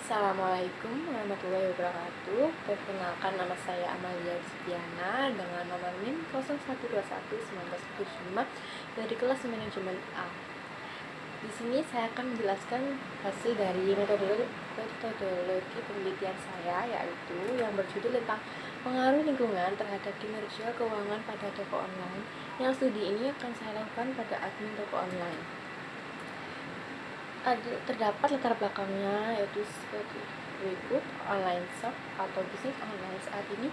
Assalamualaikum warahmatullahi wabarakatuh. Perkenalkan, nama saya Amalia Setiana dengan nomor NIM 01211975 dari kelas manajemen A. Di sini saya akan menjelaskan hasil dari metodologi penelitian saya, yaitu yang berjudul tentang pengaruh lingkungan terhadap kinerja keuangan pada toko online. Yang studi ini akan saya lakukan pada admin toko online. Terdapat latar belakangnya, yaitu seperti berikut. Online shop atau bisnis online saat ini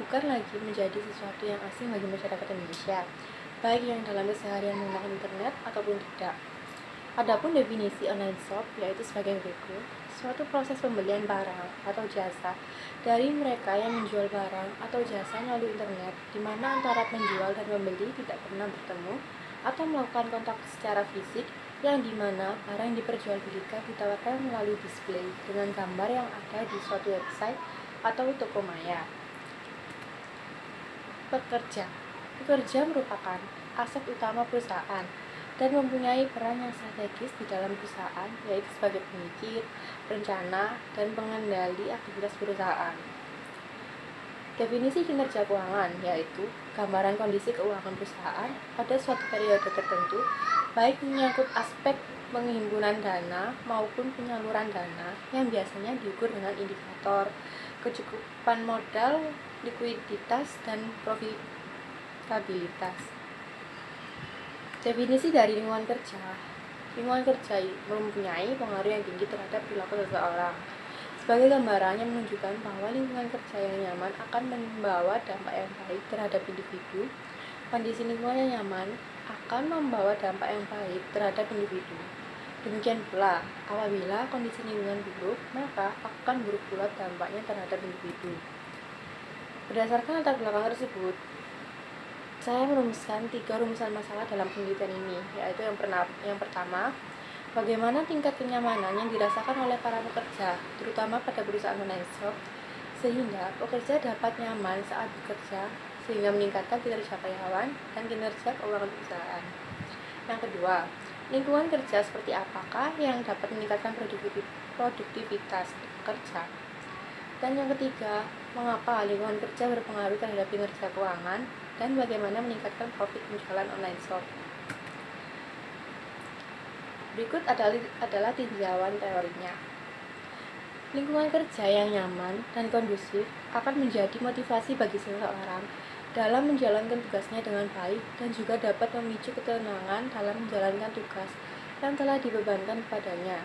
bukan lagi menjadi sesuatu yang asing bagi masyarakat Indonesia, baik yang dalam keseharian menggunakan internet ataupun tidak. Adapun definisi online shop yaitu sebagai berikut: suatu proses pembelian barang atau jasa dari mereka yang menjual barang atau jasa melalui internet, di mana antara penjual dan pembeli tidak pernah bertemu atau melakukan kontak secara fisik, yang dimana barang diperjualbelikan ditawarkan melalui display dengan gambar yang ada di suatu website atau toko maya. Pekerja merupakan aset utama perusahaan dan mempunyai peran yang strategis di dalam perusahaan, yaitu sebagai pemikir, perencana, dan pengendali aktivitas perusahaan. Definisi kinerja keuangan yaitu gambaran kondisi keuangan perusahaan pada suatu periode tertentu, baik menyangkut aspek penghimpunan dana maupun penyaluran dana, yang biasanya diukur dengan indikator kecukupan modal, likuiditas, dan profitabilitas. Definisi dari lingkungan kerja. Lingkungan kerja mempunyai pengaruh yang tinggi terhadap perilaku seseorang. Sebagai gambaran yang menunjukkan bahwa lingkungan kerja yang nyaman akan membawa dampak yang baik terhadap individu. Kondisi lingkungan yang nyaman akan membawa dampak yang baik terhadap individu. Demikian pula, apabila kondisi lingkungan buruk, maka akan buruk pula dampaknya terhadap individu. Berdasarkan latar belakang tersebut, saya merumuskan 3 rumusan masalah dalam penelitian ini, yaitu yang pertama, bagaimana tingkat kenyamanan yang dirasakan oleh para pekerja, terutama pada perusahaan online shop, sehingga pekerja dapat nyaman saat bekerja, sehingga meningkatkan kinerja karyawan dan kinerja keuangan perusahaan. Yang kedua, lingkungan kerja seperti apakah yang dapat meningkatkan produktivitas kerja. Dan yang ketiga, mengapa lingkungan kerja berpengaruh terhadap kinerja keuangan dan bagaimana meningkatkan profit penjualan online shop. Berikut adalah tinjauan teorinya. Lingkungan kerja yang nyaman dan kondusif akan menjadi motivasi bagi seseorang dalam menjalankan tugasnya dengan baik dan juga dapat memicu ketenangan dalam menjalankan tugas yang telah dibebankan kepadanya.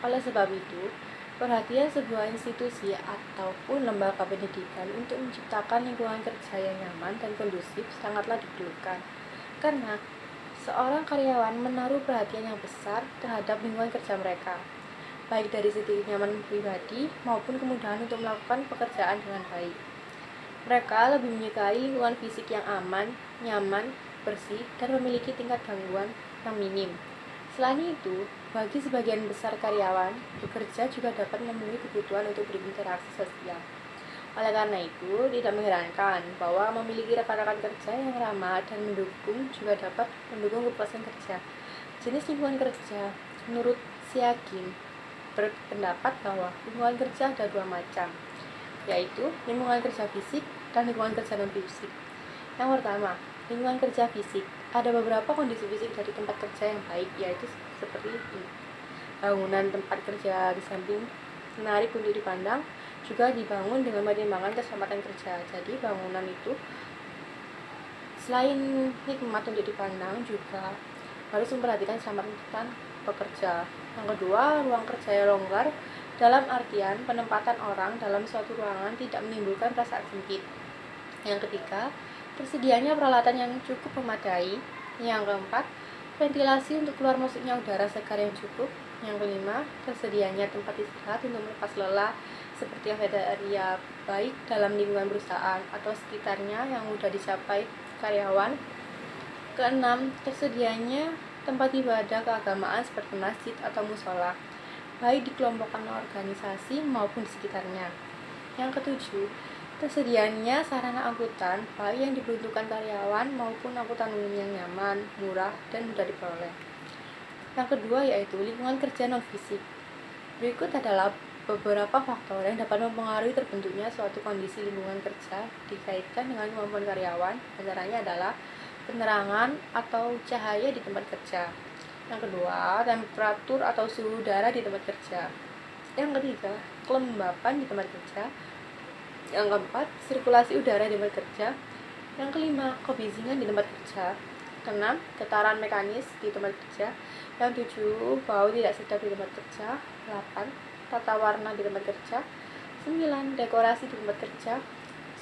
Oleh sebab itu, perhatian sebuah institusi ataupun lembaga pendidikan untuk menciptakan lingkungan kerja yang nyaman dan kondusif sangatlah diperlukan, karena seorang karyawan menaruh perhatian yang besar terhadap lingkungan kerja mereka, baik dari segi kenyamanan pribadi maupun kemudahan untuk melakukan pekerjaan dengan baik. Mereka lebih menyukai lingkungan fisik yang aman, nyaman, bersih, dan memiliki tingkat gangguan yang minim. Selain itu, bagi sebagian besar karyawan, bekerja juga dapat memenuhi kebutuhan untuk berinteraksi sosial. Oleh karena itu, tidak mengherankan bahwa memiliki rekan-rekan kerja yang ramah dan mendukung juga dapat mendukung kepuasan kerja. Jenis lingkungan kerja, menurut Siakin, berpendapat bahwa lingkungan kerja ada 2 macam, yaitu lingkungan kerja fisik dan lingkungan kerja non-fisik. Yang pertama, lingkungan kerja fisik. Ada beberapa kondisi fisik dari tempat kerja yang baik, yaitu seperti ini. Bangunan tempat kerja di samping menarik untuk dipandang, juga dibangun dengan pertimbangan keselamatan kerja. Jadi bangunan itu selain nikmat untuk dipandang, juga harus memperhatikan keselamatan pekerja. Yang kedua, ruang kerja yang longgar, dalam artian penempatan orang dalam suatu ruangan tidak menimbulkan perasaan sempit. Yang ketiga, tersedianya peralatan yang cukup memadai. Yang keempat, ventilasi untuk keluar masuknya udara segar yang cukup. Yang kelima, tersedianya tempat istirahat untuk melepas lelah seperti cafeteria baik dalam lingkungan perusahaan atau sekitarnya yang mudah dicapai karyawan. Keenam, tersedianya tempat ibadah keagamaan seperti masjid atau musola, baik di kelompok organisasi maupun di sekitarnya. Yang ketujuh, tersedianya sarana angkutan baik yang diperuntukkan karyawan maupun angkutan umum yang nyaman, murah, dan mudah diperoleh. Yang kedua yaitu lingkungan kerja non-fisik. Berikut adalah beberapa faktor yang dapat mempengaruhi terbentuknya suatu kondisi lingkungan kerja dikaitkan dengan kemampuan karyawan. Antaranya adalah penerangan atau cahaya di tempat kerja. Yang kedua, temperatur atau suhu udara di tempat kerja. Yang ketiga, kelembapan di tempat kerja. Yang keempat, sirkulasi udara di tempat kerja. Yang kelima, kebisingan di tempat kerja. Keenam, getaran mekanis di tempat kerja. Yang tujuh, bau tidak sedap di tempat kerja. 8, tata warna di tempat kerja. 9, dekorasi di tempat kerja.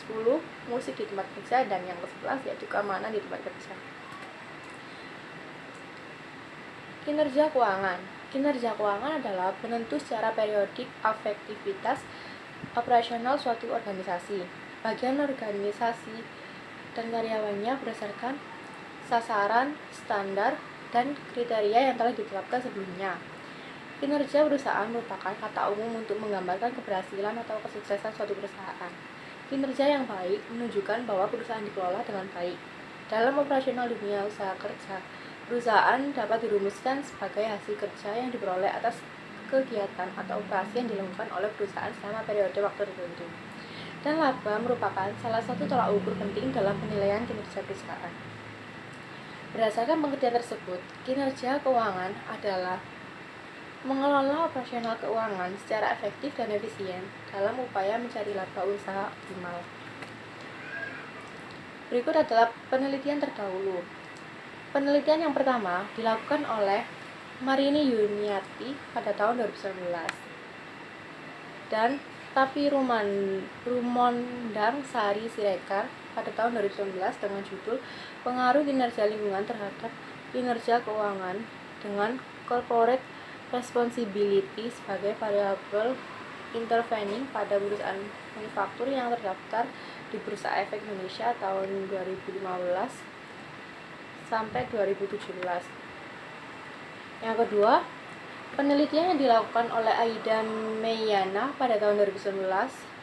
10, musik di tempat kerja. Dan yang ke-11 yaitu keamanan di tempat kerja. Kinerja keuangan. Kinerja keuangan adalah penentu secara periodik efektivitas operasional suatu organisasi. Bagian organisasi dan karyawannya berdasarkan sasaran, standar, dan kriteria yang telah ditetapkan sebelumnya. Kinerja perusahaan merupakan kata umum untuk menggambarkan keberhasilan atau kesuksesan suatu perusahaan. Kinerja yang baik menunjukkan bahwa perusahaan dikelola dengan baik. Dalam operasional dunia usaha kerja, perusahaan dapat dirumuskan sebagai hasil kerja yang diperoleh atas kegiatan atau operasi yang dilakukan oleh perusahaan selama periode waktu tertentu. Dan laba merupakan salah satu tolak ukur penting dalam penilaian kinerja perusahaan. Berdasarkan pengertian tersebut, kinerja keuangan adalah mengelola operasional keuangan secara efektif dan efisien dalam upaya mencari laba usaha optimal. Berikut adalah penelitian terdahulu. Penelitian yang pertama dilakukan oleh Marini Yuniati pada tahun 2019 dan Tapi Rumondang Sari Sirekar pada tahun 2019 dengan judul Pengaruh Kinerja Lingkungan Terhadap Kinerja Keuangan dengan Corporate Responsibility sebagai variabel intervening pada perusahaan manufaktur yang terdaftar di Bursa Efek Indonesia tahun 2015 sampai 2017. Yang kedua, penelitian yang dilakukan oleh Aida Meyana pada tahun 2019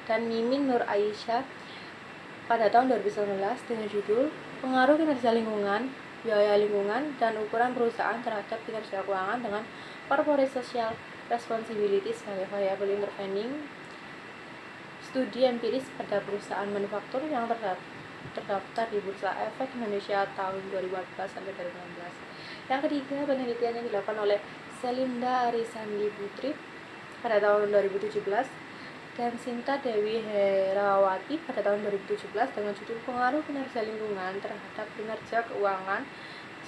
dan Mimin Nur Aisyah pada tahun 2019 dengan judul Pengaruh Kinerja Lingkungan, Biaya Lingkungan, dan Ukuran Perusahaan Terhadap Kinerja Keuangan dengan Corporate Social Responsibility sebagai variabel intervening, studi empiris pada perusahaan manufaktur yang terdaftar di Bursa Efek Indonesia tahun 2014 sampai 2016. Yang ketiga, penelitian yang dilakukan oleh Selinda Arisandi Putri pada tahun 2017 dan Sinta Dewi Herawati pada tahun 2017 dengan judul Pengaruh Kinerja Lingkungan Terhadap Kinerja Keuangan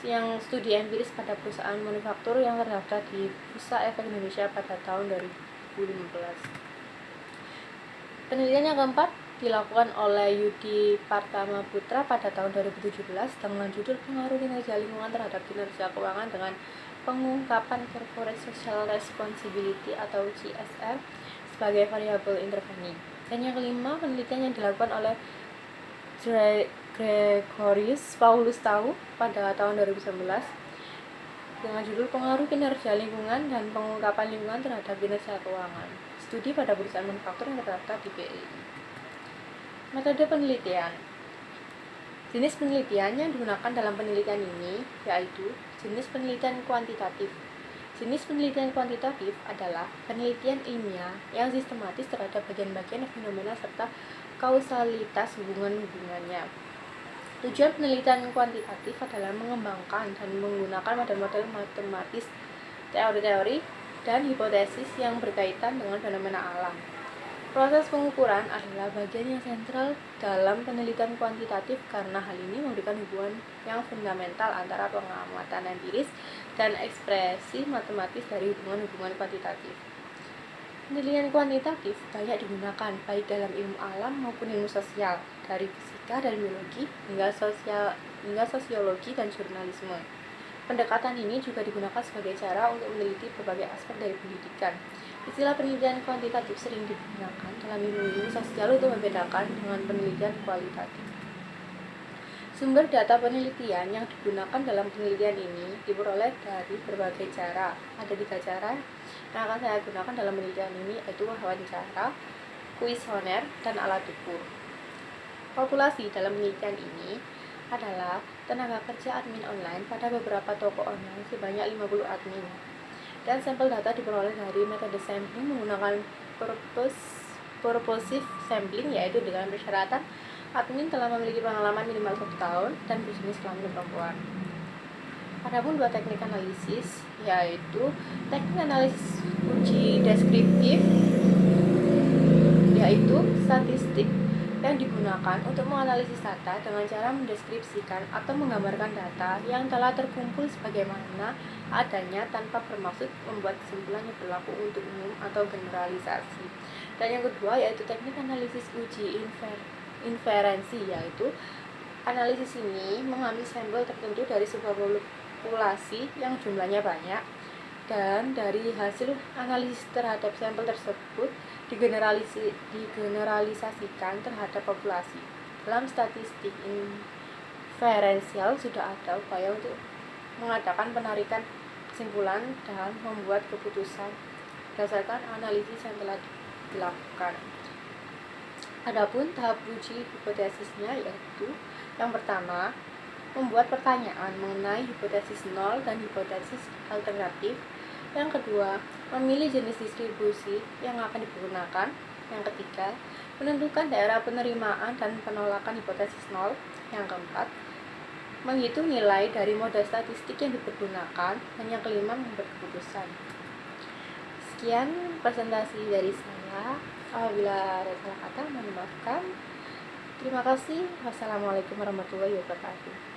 yang studi empiris pada perusahaan manufaktur yang terdaftar di Bursa Efek Indonesia pada tahun 2015. Penelitian yang keempat dilakukan oleh Yudi Partama Putra pada tahun 2017 dengan judul Pengaruh Kinerja Lingkungan Terhadap Kinerja Keuangan dengan Pengungkapan Corporate Social Responsibility atau CSR sebagai variabel intervening. Dan yang kelima, penelitian yang dilakukan oleh Gregorius Paulus Tau pada tahun 2019 dengan judul Pengaruh Kinerja Lingkungan dan Pengungkapan Lingkungan Terhadap Kinerja Keuangan, studi pada perusahaan manufaktur yang terdaftar di BEI. Metode penelitian. Jenis penelitian yang digunakan dalam penelitian ini yaitu jenis penelitian kuantitatif. Jenis penelitian kuantitatif adalah penelitian ilmiah yang sistematis terhadap bagian-bagian fenomena serta kausalitas hubungan-hubungannya. Tujuan penelitian kuantitatif adalah mengembangkan dan menggunakan model-model matematis, teori-teori, dan hipotesis yang berkaitan dengan fenomena alam. Proses pengukuran adalah bagian yang sentral dalam penelitian kuantitatif karena hal ini memberikan hubungan yang fundamental antara pengamatan empiris dan ekspresi matematis dari hubungan-hubungan kuantitatif. Penelitian kuantitatif banyak digunakan baik dalam ilmu alam maupun ilmu sosial, dari fisika dan biologi hingga sosiologi dan jurnalisme. Pendekatan ini juga digunakan sebagai cara untuk meneliti berbagai aspek dari pendidikan. Istilah penelitian kuantitatif sering digunakan dalam ilmu sosial untuk membedakan dengan penelitian kualitatif. Sumber data penelitian yang digunakan dalam penelitian ini diperoleh dari berbagai cara. Ada 3 cara yang akan saya gunakan dalam penelitian ini, yaitu wawancara, kuesioner, dan alat ukur. Populasi dalam penelitian ini adalah tenaga kerja admin online pada beberapa toko online sebanyak 50 admin. Dan sampel data diperoleh dari metode sampling menggunakan purposive sampling, yaitu dengan persyaratan admin telah memiliki pengalaman minimal 1 tahun dan berjenis kelamin perempuan. Adapun 2 teknik analisis, yaitu teknik analisis uji deskriptif, yaitu statistik yang digunakan untuk menganalisis data dengan cara mendeskripsikan atau menggambarkan data yang telah terkumpul sebagaimana adanya tanpa bermaksud membuat kesimpulan yang berlaku untuk umum atau generalisasi. Dan yang kedua yaitu teknik analisis uji inferensi, yaitu analisis ini mengambil sampel tertentu dari sebuah populasi yang jumlahnya banyak, dan dari hasil analisis terhadap sampel tersebut digeneralisasikan terhadap populasi. Dalam statistik inferensial sudah ada upaya untuk mengadakan penarikan kesimpulan dan membuat keputusan berdasarkan analisis yang telah dilakukan. Adapun tahap uji hipotesisnya yaitu yang pertama, membuat pertanyaan mengenai hipotesis nol dan hipotesis alternatif. Yang kedua, memilih jenis distribusi yang akan digunakan. Yang ketiga, menentukan daerah penerimaan dan penolakan hipotesis nol. Yang keempat, menghitung nilai dari model statistik yang dipergunakan. Dan yang kelima, membuat keputusan. Sekian presentasi dari saya. Apabila ada salah kata, mohon dimaafkan. Terima kasih. Wassalamualaikum warahmatullahi wabarakatuh.